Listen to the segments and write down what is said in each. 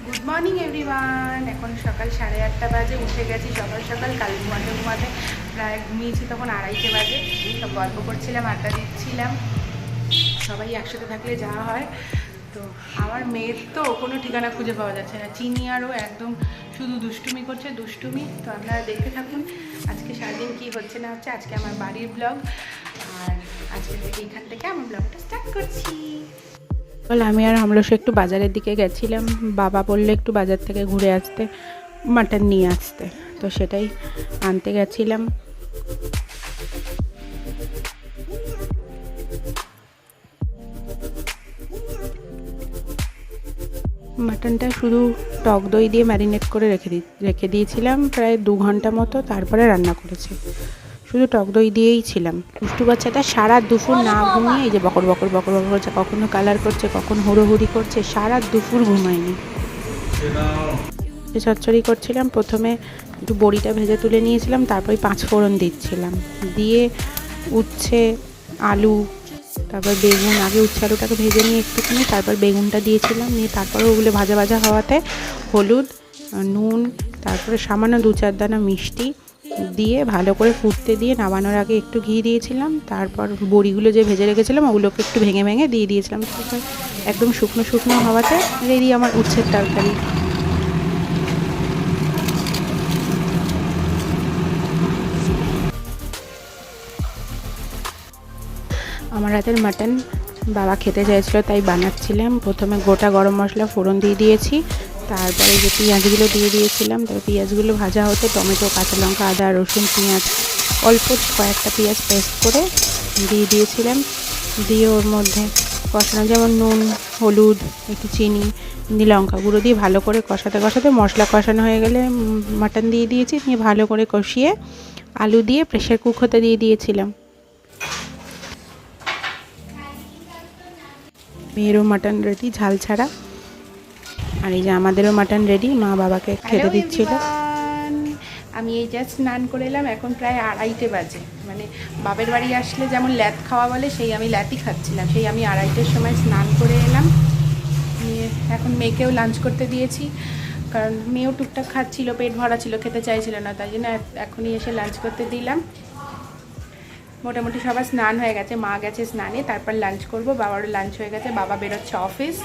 Good morning everyone. এখন সকাল 8:30 বাজে। উঠে গেছি সকাল সকাল। কাল ঘুমাতে প্রায় ঘুমিয়েছি তখন 2:30 বাজে। সব গল্প করছিলাম, আড্ডা দিচ্ছিলাম। সবাই একসাথে থাকলে যা হয়। তো আমার মেয়ের তো কোনো ঠিকানা খুঁজে পাওয়া যাচ্ছে না। চিনি আরও একদম শুধু দুষ্টুমি করছে, দুষ্টুমি। তো আপনারা দেখতে থাকুন আজকে সারাদিন কী হচ্ছে না হচ্ছে। আজকে আমার বাড়ির ব্লগ, আর আজকে থেকে এখান থেকে আমার ব্লগটা স্টার্ট করছি। আমি আর আমরস একটু বাজারের দিকে গেছিলাম। বাবা বললো একটু বাজার থেকে ঘুরে আসতে, মাটন নিয়ে আসতে। তো সেটাই আনতে গেছিলাম। মাটনটা শুধু টক দই দিয়ে ম্যারিনেট করে রেখে দিয়েছিলাম প্রায় 2 ঘন্টা মতো। তারপরে রান্না করেছি। শুধু টক দই দিয়েই ছিলাম। দুষ্টু বাচ্চাটা সারা দুপুর না ঘুমিয়ে এই যে বকর বকর বকর বকর করছে, কখনো কালার করছে, কখন হুড়োহুড়ি করছে, সারা দুপুর ঘুমায়নি। চচ্চড়ি করছিলাম। প্রথমে একটু বড়িটা ভেজে তুলে নিয়েছিলাম, তারপরে 5 ফোড়ন দিচ্ছিলাম, দিয়ে উচ্ছে, আলু, তারপর বেগুন। আগে উচ্ছে আলুটাকে ভেজে নিয়ে একটুখানি, তারপর বেগুনটা দিয়েছিলাম, নিয়ে তারপরে ওগুলো ভাজা ভাজা হওয়াতে হলুদ, নুন, তারপরে সামান্য 2-4 দানা মিষ্টি দিয়ে ভালো করে ফুটতে দিয়ে নামানোর আগে একটু ঘি দিয়েছিলাম। তারপর বড়িগুলো যে ভেজে রেখেছিলাম ওগুলোকে একটু ভেঙে ভেঙে দিয়ে দিয়েছিলাম। তারপর একদম শুকনো শুকনো হওয়াতে রেডি আমার উচ্ছের তরকারি। আমার হাতের মাটন বাবা খেতে চাইছিল, তাই বানাচ্ছিলাম। প্রথমে গোটা গরম মশলা ফোড়ন দিয়ে দিয়েছি, তারপরে যে পেঁয়াজগুলো দিয়ে দিয়েছিলাম। তারপর পেঁয়াজগুলো ভাজা হতে টমেটো, কাঁচা লঙ্কা, আদা, রসুন, পেঁয়াজ, অল্প কয়েকটা পেঁয়াজ পেস্ট করে দিয়ে দিয়েছিলাম। দিয়ে ওর মধ্যে কষানো, যেমন নুন, হলুদ, একটু চিনি দিয়ে লঙ্কা গুঁড়ো দিয়ে ভালো করে কষাতে কষাতে মশলা কষানো হয়ে গেলে মাটন দিয়ে দিয়েছি। নিয়ে ভালো করে কষিয়ে আলু দিয়ে প্রেসার কুক হতে দিয়ে দিয়েছিলাম। মেয়েরও মাটন রেডি ঝাল ছাড়া, আর এই যে আমাদেরও মাটন রেডি। মা বাবাকে খেতে দিচ্ছিল। আমি এই জাস্ট স্নান করে এলাম। এখন প্রায় 2:30 বাজে। মানে বাপের বাড়ি আসলে যেমন ল্যাদ খাওয়া বলে, সেই আমি ল্যাদই খাচ্ছিলাম। সেই আমি 2:30টার সময় স্নান করে এলাম। নিয়ে এখন মেয়েকেও লাঞ্চ করতে দিয়েছি, কারণ মেয়েও টুকটাক খাচ্ছিল, পেট ভরা ছিল, খেতে চাইছিল না, তাই জন্য এখনই এসে লাঞ্চ করতে দিলাম। মোটামুটি সবার স্নান হয়ে গেছে, মা গেছে স্নানে, তারপর লাঞ্চ করব। বাবারও লাঞ্চ হয়ে গেছে, বাবা বেরোচ্ছে অফিস,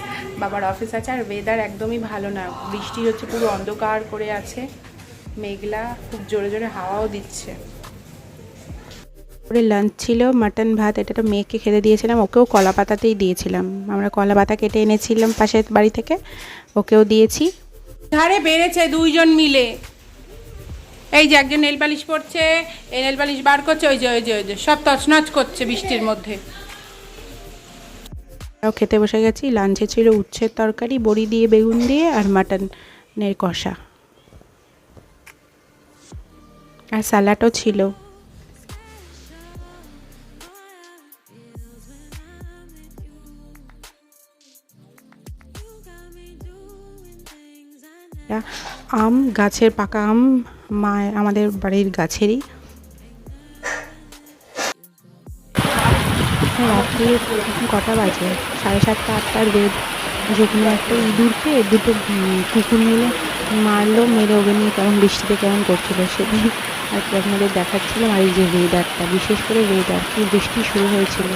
বাবার অফিস আছে। আর ওয়েদার একদমই ভালো না, বৃষ্টি হচ্ছে, পুরো অন্ধকার করে আছে, মেঘলা, খুব জোরে জোরে হাওয়াও দিচ্ছে। পরে লাঞ্চ ছিল মাটন ভাত, এটা তো মেয়েকে খেতে দিয়েছিলাম, ওকেও কলা পাতাতেই দিয়েছিলাম। আমরা কলা পাতা কেটে এনেছিলাম পাশের বাড়ি থেকে, ওকেও দিয়েছি। ধারে বেড়েছে 2 জন মিলে। এই যে একজন নেল পালিশ পরছে, এই নেল পালিশ বার করছে, ওই যে ওই যে ওই যে সব তছনছ করছে বৃষ্টির মধ্যে। খেতে বসে গেছি। লাঞ্চে ছিল উচ্ছের তরকারি, বড়ি দিয়ে, বেগুন দিয়ে, আর মাটনের কষা, আর স্যালাডও ছিল। আম, গাছের পাকা আম, মা আমাদের বাড়ির গাছেরই। রাত্রি কটা বাজে, 7:30-8টার বেদ। যেখানে একটা ইঁদুরকে 2টো কুকুর মিলে মারলো, মেরে ওকে নিয়ে কেমন বৃষ্টিতে কেমন করছিল সেটাই আর কি আপনাদের দেখাচ্ছিলাম। আর এই যে ওয়েদারটা, বিশেষ করে ওয়েদার, কি বৃষ্টি শুরু হয়েছিল।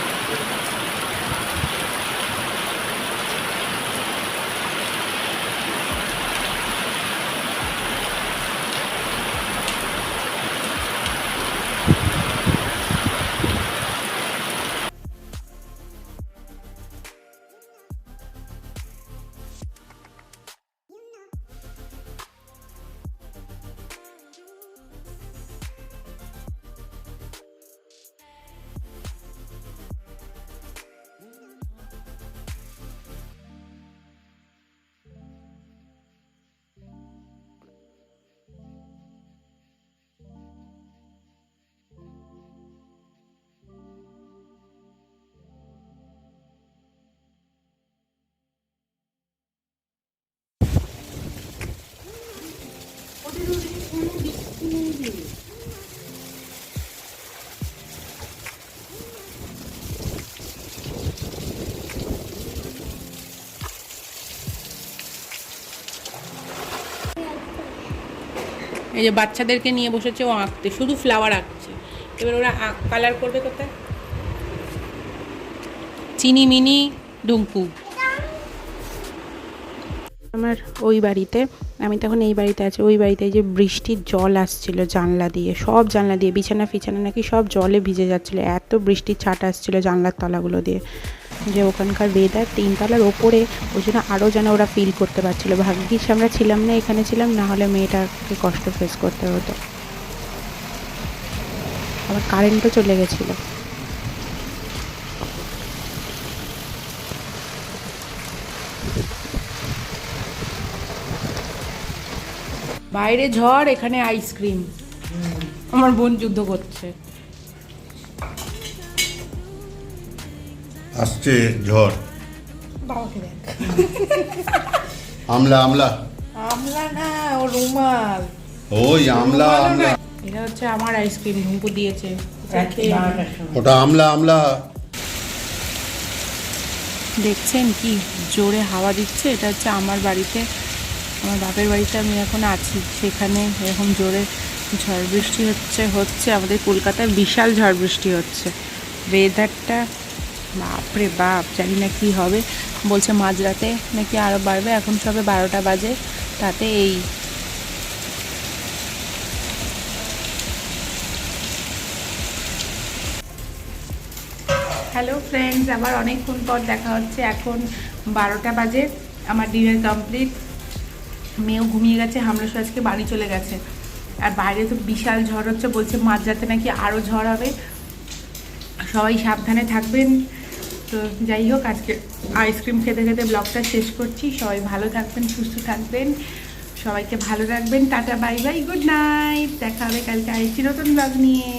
এই যে বাচ্চাদেরকে নিয়ে বসেছে ও আঁকতে, শুধু ফ্লাওয়ার আঁকছে। এবার ওরা কালার করবে কোথায়? চিনি মিনি ডুঙ্কু। আমার ওই বাড়িতে, আমি তখন এই বাড়িতে আছি, ওই বাড়িতে যে বৃষ্টির জল আসছিল জানলা দিয়ে, সব জানলা দিয়ে, বিছানা ফিছানা নাকি সব জলে ভিজে যাচ্ছিলো, এত বৃষ্টির ছাট আসছিলো জানলার তলাগুলো দিয়ে। যে ওখানকার ওয়েদার 3 তলার ওপরে, ওই জন্য আরও যেন ওরা ফিল করতে পারছিলো। ভাগ্যিস আমরা ছিলাম না, এখানে ছিলাম, না হলে মেয়েটাকে কষ্ট ফেস করতে হতো। আবার কারেন্টও চলে গেছিলো। বাইরে ঝড়, এখানে আইসক্রিম। আমার বোন যুদ্ধ করছে। আসছে ঝড়। বাবাকে দেখ। আমলা আমলা আমলা না, ও রুমাল। ওই আমলা আমলা, এটা হচ্ছে আমার আইসক্রিম, ঢুকু দিয়েছে। ওটা আমলা আমলা। দেখছেন কি জোরে হাওয়া দিচ্ছে? এটা হচ্ছে আমার বাড়িতে, আমার বাপের বাড়িতে আমি এখন আছি, সেখানে এরকম জোরে ঝড় বৃষ্টি হচ্ছে। আমাদের কলকাতায় বিশাল ঝড় বৃষ্টি হচ্ছে। ওয়েদারটা বাপরে বাপ, জানি না কী হবে। বলছে মাঝরাতে নাকি আরও বাড়বে, এখন সবে 12টা বাজে, তাতে এই। হ্যালো ফ্রেন্ডস, আবার অনেকক্ষণ পর দেখা হচ্ছে। এখন 12টা বাজে, আমার ডিনার কমপ্লিট। মেয়েও ঘুমিয়ে গেছে, হামলস আজকে বাড়ি চলে গেছে। আর বাইরে তো বিশাল ঝড় হচ্ছে, বলছে মাঝরাতে নাকি আরও ঝড় হবে। সবাই সাবধানে থাকবেন। তো যাই হোক, আজকে আইসক্রিম খেতে খেতে ব্লগটা শেষ করছি। সবাই ভালো থাকবেন, সুস্থ থাকবেন, সবাইকে ভালো রাখবেন। Tata, bye bye, good night. দেখা হবে কালকে আরেকটি নতুন ব্লগ নিয়ে।